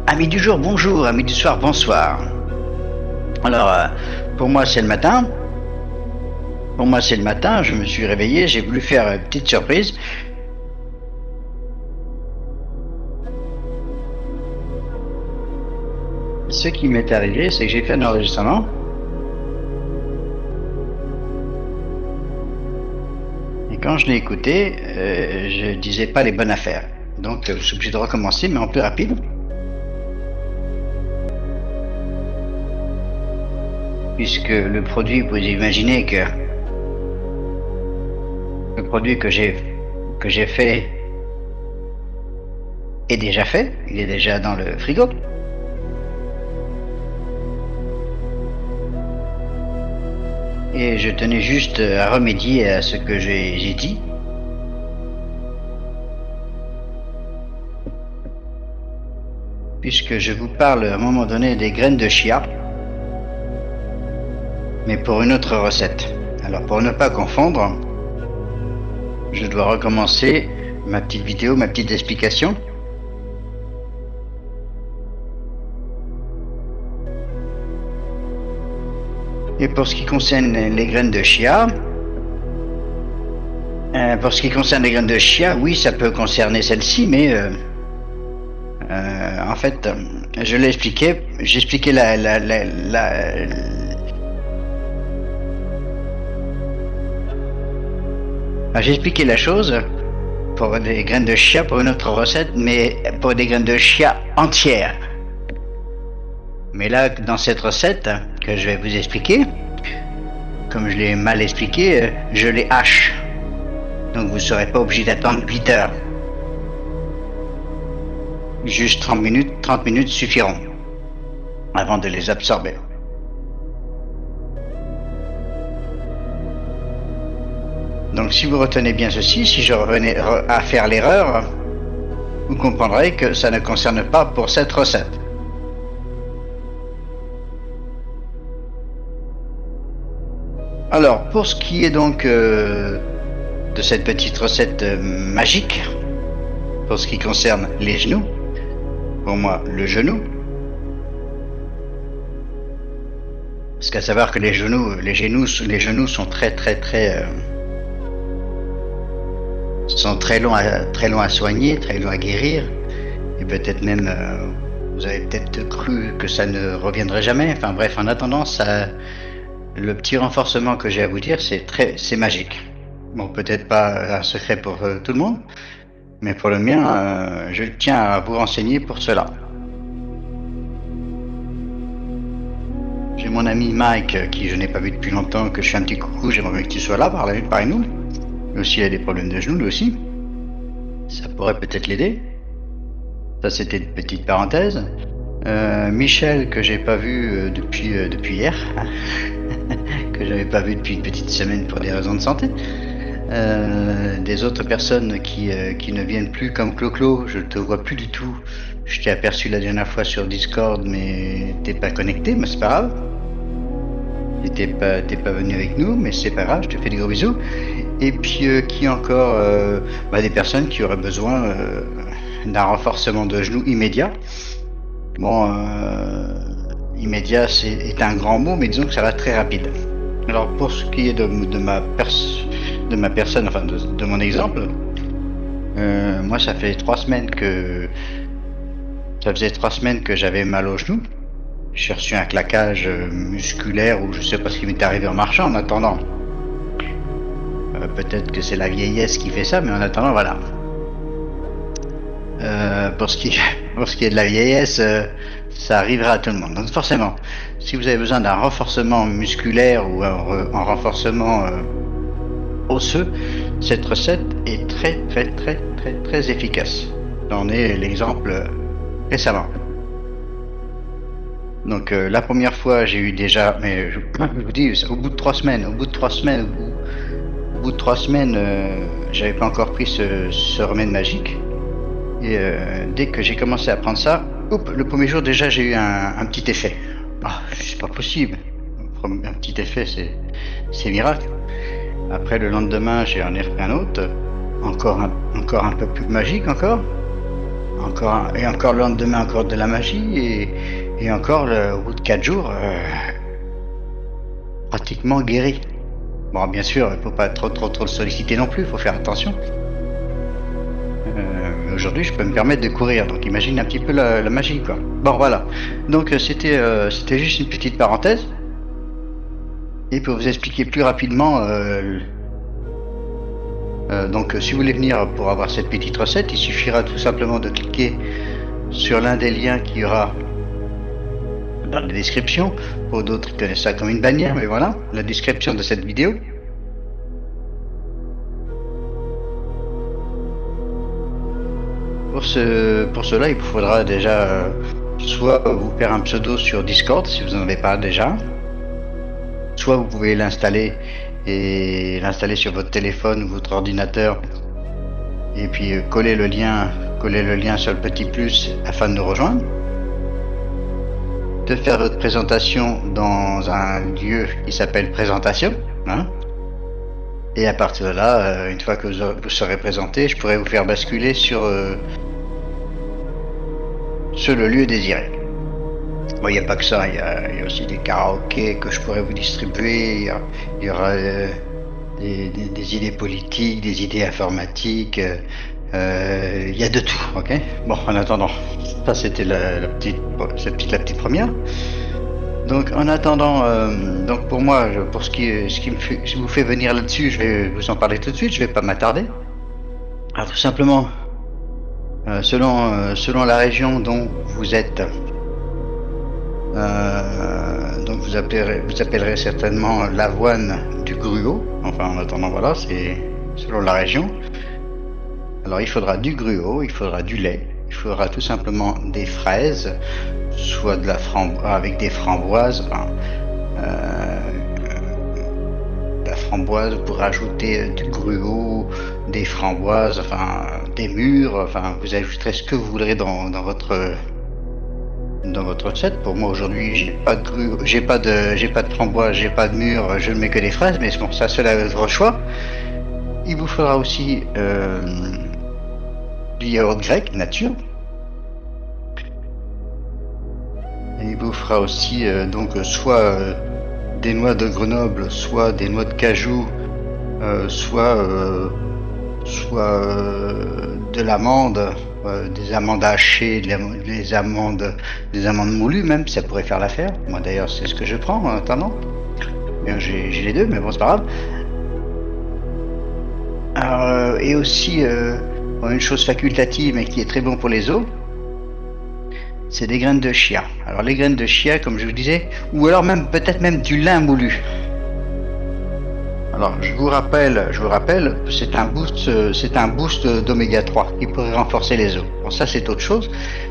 Amis du jour, bonjour. Amis du soir, bonsoir. Alors, pour moi, c'est le matin. Pour moi, c'est le matin. Je me suis réveillé. J'ai voulu faire une petite surprise. Ce qui m'est arrivé, c'est que j'ai fait un enregistrement. Et quand je l'ai écouté, je disais pas les bonnes affaires. Donc, je suis obligé de recommencer, mais en plus rapide. Puisque le produit, vous imaginez que le produit que j'ai fait est déjà fait. Il est déjà dans le frigo. Et je tenais juste à remédier à ce que j'ai dit. Puisque je vous parle à un moment donné des graines de chia, mais pour une autre recette. Alors pour ne pas confondre, je dois recommencer ma petite vidéo, ma petite explication. Et pour ce qui concerne les graines de chia, oui, ça peut concerner celle-ci, mais en fait, je l'ai expliqué. J'expliquais j'ai expliqué la chose pour des graines de chia pour une autre recette, mais pour des graines de chia entières. Mais là, dans cette recette que je vais vous expliquer, comme je l'ai mal expliqué, je les hache. Donc vous ne serez pas obligé d'attendre 8 heures. Juste 30 minutes suffiront avant de les absorber. Donc si vous retenez bien ceci, si je revenais à faire l'erreur, vous comprendrez que ça ne concerne pas pour cette recette. Alors, pour ce qui est donc de cette petite recette magique, pour ce qui concerne les genoux, pour moi, le genou, parce qu'à savoir que les genoux sont très longs à soigner, très longs à guérir, et peut-être même vous avez peut-être cru que ça ne reviendrait jamais. Enfin bref, en attendant, le petit renforcement que j'ai à vous dire, c'est magique. Bon, peut-être pas un secret pour tout le monde, mais pour le mien, je tiens à vous renseigner pour cela. J'ai mon ami Mike, qui je n'ai pas vu depuis longtemps, que je fais un petit coucou, j'aimerais bien que tu sois là, parmi nous. Lui aussi, il a des problèmes de genoux, lui aussi. Ça pourrait peut-être l'aider. Ça, c'était une petite parenthèse. Michel, que j'ai pas vu depuis hier, que j'avais pas vu depuis une petite semaine pour des raisons de santé. Des autres personnes qui ne viennent plus, comme Clo-Clo, je te vois plus du tout. Je t'ai aperçu la dernière fois sur Discord, mais t'es pas connecté, mais c'est pas grave. T'es pas venu avec nous, mais c'est pas grave, je te fais des gros bisous. Et puis qui encore des personnes qui auraient besoin d'un renforcement de genoux immédiat. Bon, immédiat est un grand mot, mais disons que ça va très rapide. Alors pour ce qui est de ma personne, enfin de mon exemple, moi ça faisait 3 semaines que j'avais mal au genou. J'ai reçu un claquage musculaire ou je sais pas ce qui m'est arrivé en marchant. En attendant, peut-être que c'est la vieillesse qui fait ça, mais en attendant, voilà. Pour ce qui est de la vieillesse, ça arrivera à tout le monde. Donc forcément, si vous avez besoin d'un renforcement musculaire ou un renforcement osseux, cette recette est très efficace. J'en ai l'exemple récemment. Donc la première fois, j'ai eu déjà, mais je vous dis, au bout de 3 semaines, j'avais pas encore pris ce remède magique. Et dès que j'ai commencé à prendre ça, le premier jour déjà j'ai eu un petit effet. Ah, c'est pas possible. Un petit effet, c'est miracle. Après le lendemain, j'ai en ai repris un autre, encore un peu plus magique encore. Et encore le lendemain, encore de la magie, et encore au bout de 4 jours, pratiquement guéri. Bon, bien sûr, il ne faut pas trop le solliciter non plus, il faut faire attention. Aujourd'hui, je peux me permettre de courir, donc imagine un petit peu la magie, quoi. Bon, voilà. Donc, c'était juste une petite parenthèse. Et pour vous expliquer plus rapidement, donc si vous voulez venir pour avoir cette petite recette, il suffira tout simplement de cliquer sur l'un des liens qu'il y aura dans la description. Pour d'autres qui connaissent ça comme une bannière, mais voilà, la description de cette vidéo. Pour cela, il vous faudra déjà soit vous faire un pseudo sur Discord si vous n'en avez pas déjà, soit vous pouvez l'installer sur votre téléphone ou votre ordinateur et puis coller le lien sur le petit plus afin de nous rejoindre, de faire votre présentation dans un lieu qui s'appelle présentation, hein. Et à partir de là, une fois que vous serez présenté, je pourrai vous faire basculer sur le lieu désiré. Bon, il n'y a pas que ça, il y a aussi des karaokés que je pourrais vous distribuer, il y aura des idées politiques, des idées informatiques, il y a de tout, ok. Bon, en attendant, ça c'était la petite première. Donc en attendant, donc pour moi, pour ce qui vous fait venir là-dessus, je vais vous en parler tout de suite, je vais pas m'attarder. Alors tout simplement, selon la région dont vous êtes, donc vous appellerez certainement l'avoine du gruau. Enfin en attendant, voilà, c'est selon la région. Alors il faudra du gruau, il faudra du lait, il faudra tout simplement des fraises, soit de avec des framboises, enfin, la framboise pour rajouter du gruau, des framboises, enfin des mûres, enfin vous ajouterez ce que vous voudrez dans votre recette. Pour moi aujourd'hui, j'ai pas de gruau, j'ai pas de framboise, j'ai pas de mûres, je ne mets que des fraises, mais bon, ça c'est votre choix. Il vous faudra aussi du yaourt grec nature. Et il vous fera aussi donc soit des noix de Grenoble, soit des noix de cajou, soit de l'amande, des amandes hachées, des amandes moulues même, ça pourrait faire l'affaire. Moi d'ailleurs c'est ce que je prends en attendant. Bien, j'ai les deux, mais bon c'est pas grave. Alors, et aussi une chose facultative mais qui est très bon pour les os, c'est des graines de chia. Alors les graines de chia, comme je vous disais, ou alors même peut-être même du lin moulu. Alors je vous rappelle, c'est un boost d'oméga 3 qui pourrait renforcer les os. Bon, ça c'est autre chose,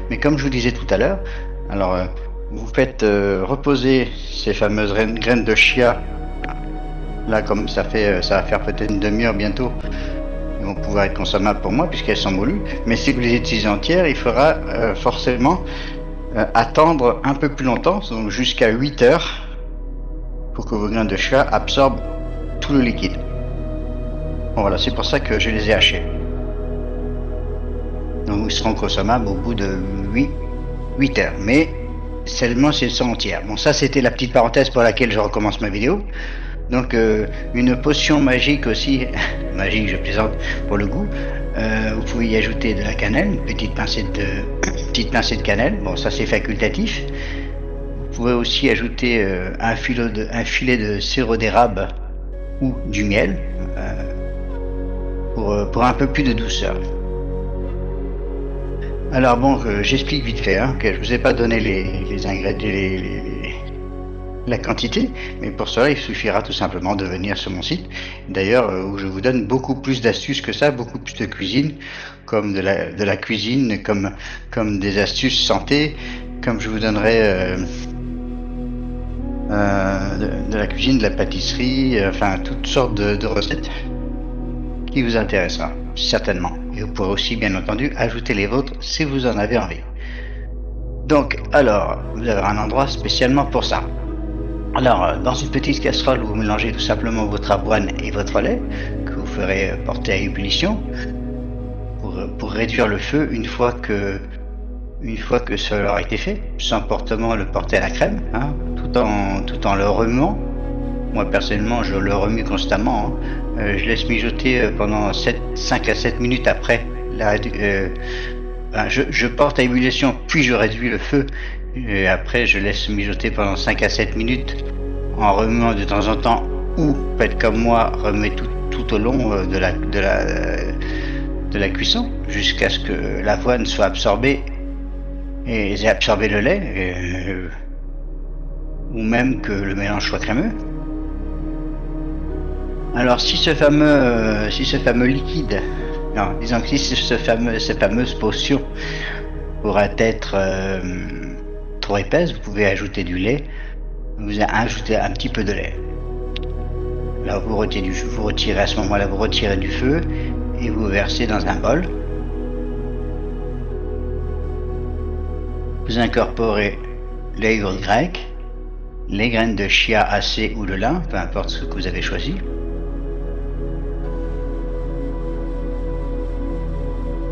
mais comme je vous disais tout à l'heure, alors vous faites reposer ces fameuses graines de chia. Là, comme ça va faire peut-être une demi-heure bientôt. Ils vont pouvoir être consommables pour moi puisqu'elles sont moulues. Mais si vous les utilisez entières, il faudra forcément attendre un peu plus longtemps, donc jusqu'à 8 heures, pour que vos graines de chia absorbent tout le liquide. Bon, voilà, c'est pour ça que je les ai hachés. Donc ils seront consommables au bout de 8 heures. Mais seulement si elles sont entières. Bon, ça c'était la petite parenthèse pour laquelle je recommence ma vidéo. Donc une potion magique aussi, magique je plaisante pour le goût, vous pouvez y ajouter de la cannelle, une petite pincée de cannelle, bon ça c'est facultatif. Vous pouvez aussi ajouter un filet de sirop d'érable ou du miel pour un peu plus de douceur. Alors bon, j'explique vite fait, hein, que je vous ai pas donné les ingrédients, la quantité, mais pour cela il suffira tout simplement de venir sur mon site, d'ailleurs où je vous donne beaucoup plus d'astuces que ça, beaucoup plus de cuisine, comme de la cuisine, comme des astuces santé, comme je vous donnerai de la cuisine, de la pâtisserie, enfin toutes sortes de recettes qui vous intéressera certainement, et vous pourrez aussi bien entendu ajouter les vôtres si vous en avez envie. Donc alors vous avez un endroit spécialement pour ça. Alors, dans une petite casserole, vous mélangez tout simplement votre avoine et votre lait, que vous ferez porter à ébullition, pour pour réduire le feu une fois que cela aura été fait, sans fortement le porter à la crème, hein, tout en le remuant. Moi personnellement je le remue constamment, hein. Je laisse mijoter pendant 5 à 7 minutes après je porte à ébullition puis je réduis le feu et après je laisse mijoter pendant 5 à 7 minutes en remuant de temps en temps ou faites comme moi, remuez tout au long de la cuisson jusqu'à ce que l'avoine soit absorbée et j'ai absorbé le lait ou même que le mélange soit crémeux. Alors si ce fameux liquide, non, disons que si cette fameuse potion pourrait être trop épaisse, vous pouvez ajouter du lait, vous ajoutez un petit peu de lait. Là vous retirez à ce moment-là, vous retirez du feu et vous versez dans un bol. Vous incorporez les yaourts grecs, les graines de chia hachées ou de lin, peu importe ce que vous avez choisi.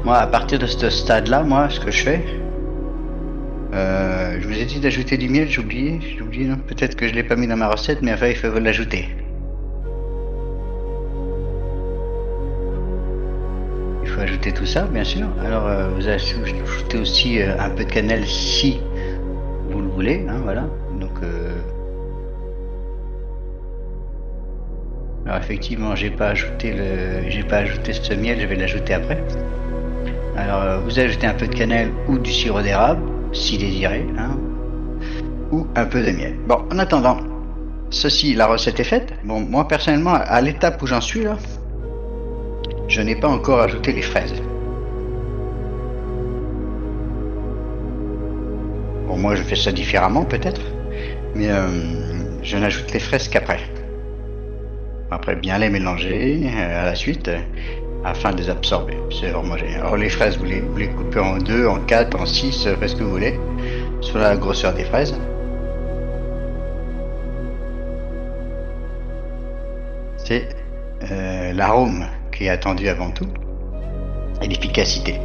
Moi, à partir de ce stade-là, moi, ce que je fais, je vous ai dit d'ajouter du miel, j'ai oublié, non? Peut-être que je l'ai pas mis dans ma recette, mais enfin, il faut l'ajouter. Il faut ajouter tout ça, bien sûr. Alors, vous ajoutez aussi un peu de cannelle si vous le voulez, hein, voilà. Donc, alors effectivement, j'ai pas ajouté ce miel, je vais l'ajouter après. Alors, vous ajoutez un peu de cannelle ou du sirop d'érable, si désiré, hein, ou un peu de miel. Bon, en attendant, la recette est faite. Bon, moi personnellement, à l'étape où j'en suis là, je n'ai pas encore ajouté les fraises. Bon, moi je fais ça différemment peut-être, mais je n'ajoute les fraises qu'après. Après, bien les mélanger à la suite. Afin de les absorber, c'est vraiment génial. Alors les fraises, vous les coupez en 2, en 4, en 6, faites ce que vous voulez, selon la grosseur des fraises. C'est l'arôme qui est attendu avant tout, et l'efficacité.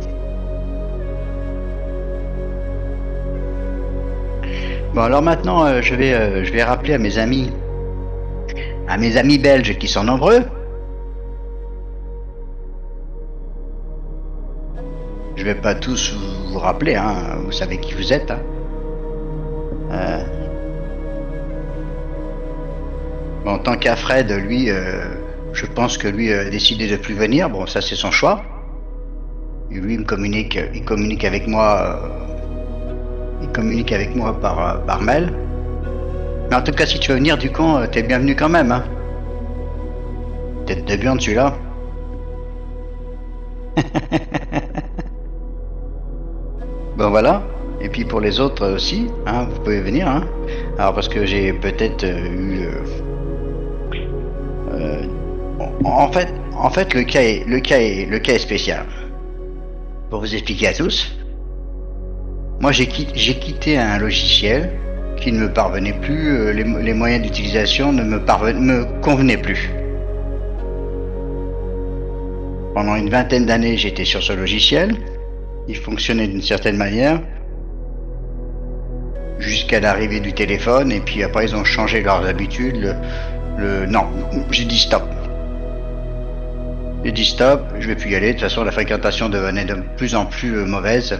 Bon alors maintenant, je vais rappeler à mes amis belges qui sont nombreux. Je vais pas tous vous rappeler, hein, vous savez qui vous êtes. Hein. Bon, tant qu'à Fred, lui, je pense que lui a décidé de plus venir. Bon, ça c'est son choix. Et lui, il communique avec moi par mail. Mais en tout cas, si tu veux venir du camp, t'es bienvenu quand même. Hein. Tête de viande, celui-là. Bon voilà, et puis pour les autres aussi, hein, vous pouvez venir. Hein. Alors parce que j'ai peut-être eu... en fait, le cas est spécial. Pour vous expliquer à tous, moi j'ai quitté un logiciel qui ne me parvenait plus, les moyens d'utilisation ne me convenaient plus. Pendant une vingtaine d'années, j'étais sur ce logiciel. Il fonctionnait d'une certaine manière jusqu'à l'arrivée du téléphone et puis après ils ont changé leurs habitudes. Non, j'ai dit stop. J'ai dit stop, je vais plus y aller. De toute façon, la fréquentation devenait de plus en plus mauvaise.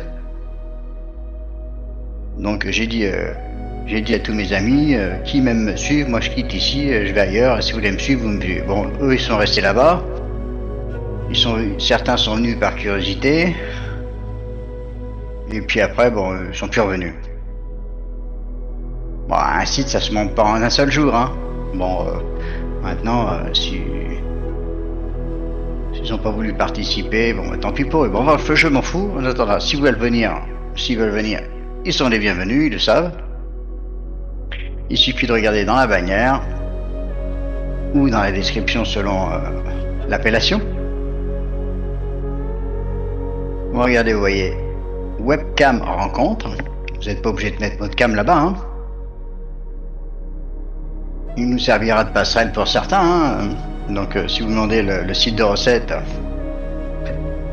Donc j'ai dit à tous mes amis qui m'aiment me suivre, moi je quitte ici, je vais ailleurs. Si vous voulez me suivre, vous me suivez. Bon, eux ils sont restés là-bas. Certains sont venus par curiosité. Et puis après, bon, ils sont plus revenus. Bon, un site, ça se monte pas en un seul jour, hein. Bon, maintenant, s'ils n'ont pas voulu participer, bon, tant pis pour eux. Bon, enfin, je m'en fous. En attendant, s'ils veulent venir, ils sont les bienvenus, ils le savent. Il suffit de regarder dans la bannière ou dans la description selon l'appellation. Vous regardez, vous voyez. Webcam rencontre, vous n'êtes pas obligé de mettre votre cam là-bas. Hein. Il nous servira de passerelle pour certains. Hein. Donc si vous demandez le site de recette,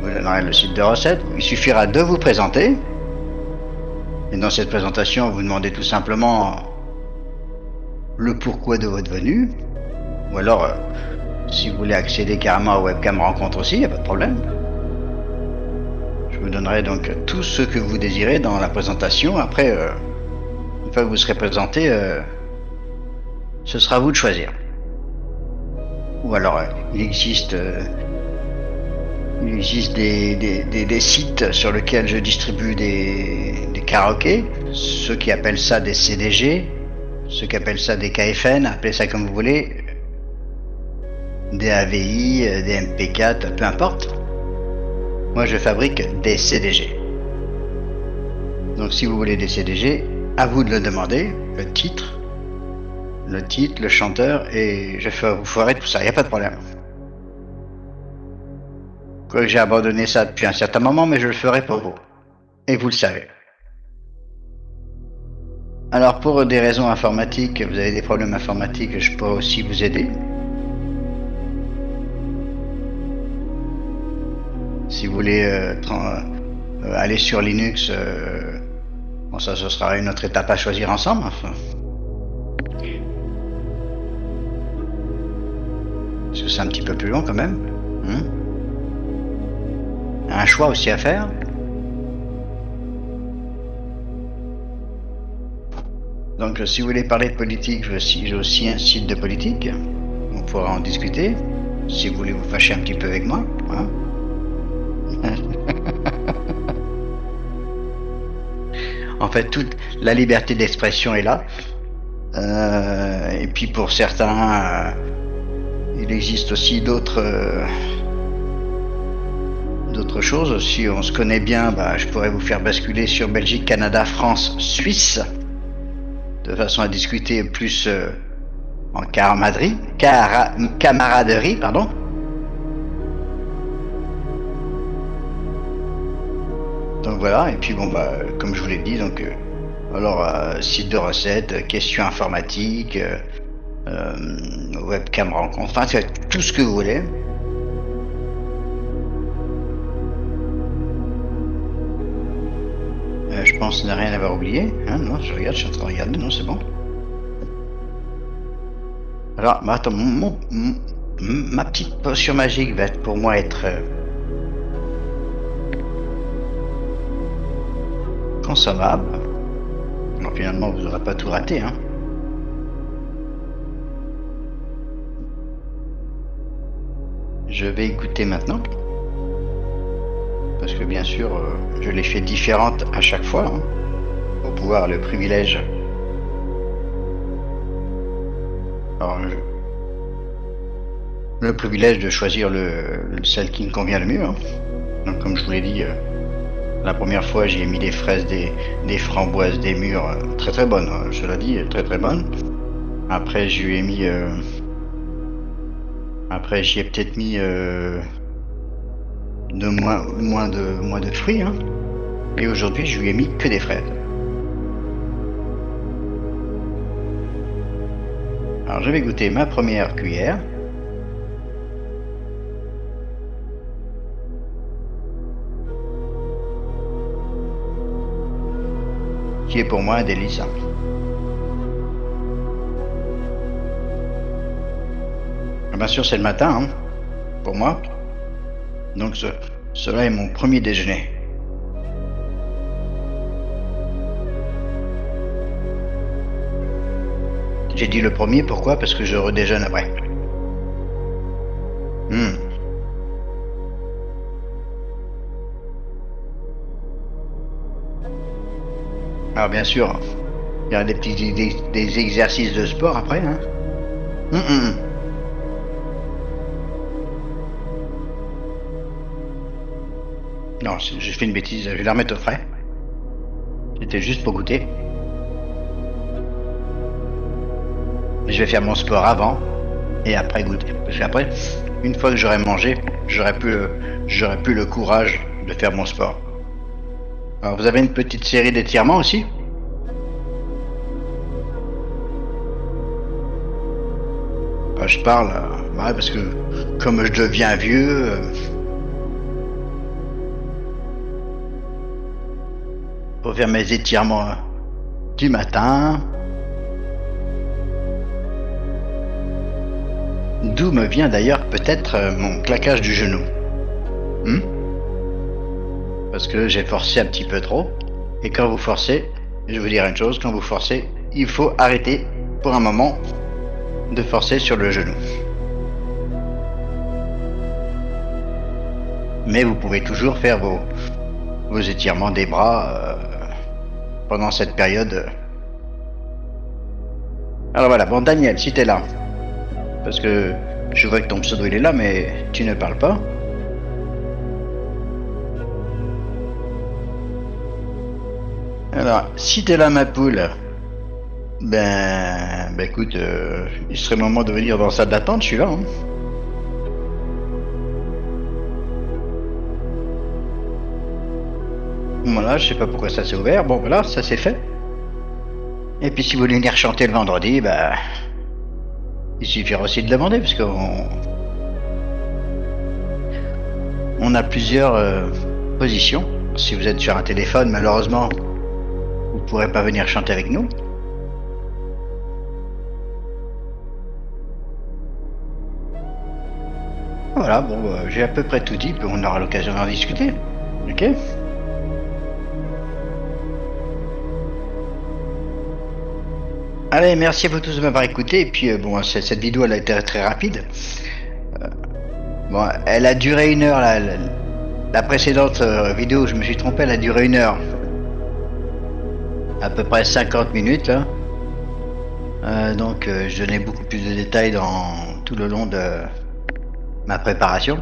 vous vous donnerai le site de recette. Il suffira de vous présenter. Et dans cette présentation, vous demandez tout simplement le pourquoi de votre venue. Ou alors, si vous voulez accéder carrément à Webcam Rencontre aussi, il n'y a pas de problème. Je vous donnerai donc tout ce que vous désirez dans la présentation. Après, une fois que vous serez présenté, ce sera à vous de choisir. Ou alors, il existe des sites sur lesquels je distribue des karaokés, ceux qui appellent ça des CDG, ceux qui appellent ça des KFN, appelez ça comme vous voulez, des AVI, des MP4, peu importe. Moi je fabrique des CDG. Donc si vous voulez des CDG, à vous de le demander, le titre, le chanteur, et je vous ferai tout ça, il n'y a pas de problème. Quoique j'ai abandonné ça depuis un certain moment, mais je le ferai pour vous. Et vous le savez. Alors pour des raisons informatiques, vous avez des problèmes informatiques, je pourrais aussi vous aider. Si vous voulez aller sur Linux, bon ça ce sera une autre étape à choisir ensemble. Enfin. Parce que c'est un petit peu plus long quand même. Un choix aussi à faire. Donc si vous voulez parler de politique, j'ai aussi un site de politique. On pourra en discuter. Si vous voulez vous fâcher un petit peu avec moi. Hein. En fait, toute la liberté d'expression est là. Et puis pour certains, il existe aussi d'autres choses. Si on se connaît bien, je pourrais vous faire basculer sur Belgique, Canada, France, Suisse, de façon à discuter plus en camaraderie, pardon. Donc voilà, et puis bon comme je vous l'ai dit, donc site de recettes, questions informatiques, webcam rencontre, enfin tout ce que vous voulez. Je pense ne rien avoir oublié. Hein, non, je regarde, je suis en train de regarder, non, c'est bon. Alors, attends, ma petite potion magique va pour moi être consommable. Alors, finalement, vous n'aurez pas tout raté, hein. Je vais écouter maintenant. Parce que bien sûr, je l'ai fait différente à chaque fois, hein, pour pouvoir le privilège. Alors, le privilège de choisir celle qui me convient le mieux. Hein. Donc comme je vous l'ai dit, la première fois j'y ai mis des fraises, des framboises, des mûres, très très bonnes, cela dit, très très bonnes. Après j'y ai mis... après j'y ai peut-être mis... moins de fruits, hein. Et aujourd'hui je lui ai mis que des fraises. Alors je vais goûter ma première cuillère. Qui est pour moi un délice. Hein. Bien sûr c'est le matin, hein, pour moi. Donc cela est mon premier déjeuner. J'ai dit le premier, pourquoi? Parce que je redéjeune après. Alors bien sûr, il y a des exercices de sport après. Hein. Non, j'ai fait une bêtise, je vais la remettre au frais. C'était juste pour goûter. Je vais faire mon sport avant et après goûter. Parce qu'après, une fois que j'aurai mangé, j'aurai plus le courage de faire mon sport. Alors vous avez une petite série d'étirements aussi. Je parle, parce que comme je deviens vieux, pour faire mes étirements du matin. D'où me vient d'ailleurs peut-être mon claquage du genou. Parce que j'ai forcé un petit peu trop. Et quand vous forcez, je vais vous dire une chose, quand vous forcez, il faut arrêter pour un moment de forcer sur le genou. Mais vous pouvez toujours faire vos étirements des bras pendant cette période. Alors voilà, bon Daniel, si t'es là, parce que je vois que ton pseudo il est là, mais tu ne parles pas. Alors, si t'es là ma poule, ben écoute, il serait le moment de venir dans la salle d'attente, je suis là. Hein. Voilà, je sais pas pourquoi ça s'est ouvert. Bon voilà, ça c'est fait. Et puis si vous voulez venir chanter le vendredi, bah il suffira aussi de demander, parce qu'on a plusieurs positions. Si vous êtes sur un téléphone, malheureusement, vous ne pourrez pas venir chanter avec nous. Voilà, bon, j'ai à peu près tout dit, puis on aura l'occasion d'en discuter. Ok? Allez, merci à vous tous de m'avoir écouté. Et puis, bon, cette vidéo, elle a été très rapide. Bon, elle a duré 1 heure. La précédente vidéo, je me suis trompé, elle a duré 1 heure. À peu près 50 minutes, là. Donc, je donnais beaucoup plus de détails tout le long de ma préparation.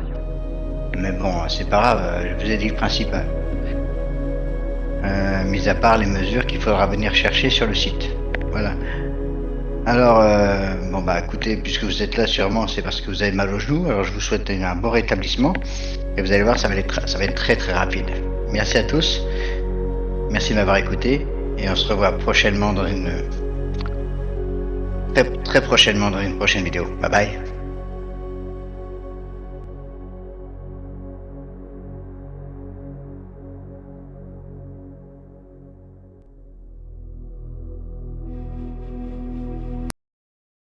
Mais bon, c'est pas grave, je vous ai dit le principal. Mis à part les mesures qu'il faudra venir chercher sur le site. Voilà. Alors, bon bah écoutez, puisque vous êtes là sûrement, c'est parce que vous avez mal au genou. Alors je vous souhaite un bon rétablissement. Et vous allez voir, ça va être très très rapide. Merci à tous. Merci de m'avoir écouté. Et on se revoit prochainement dans très prochainement dans une prochaine vidéo. Bye bye.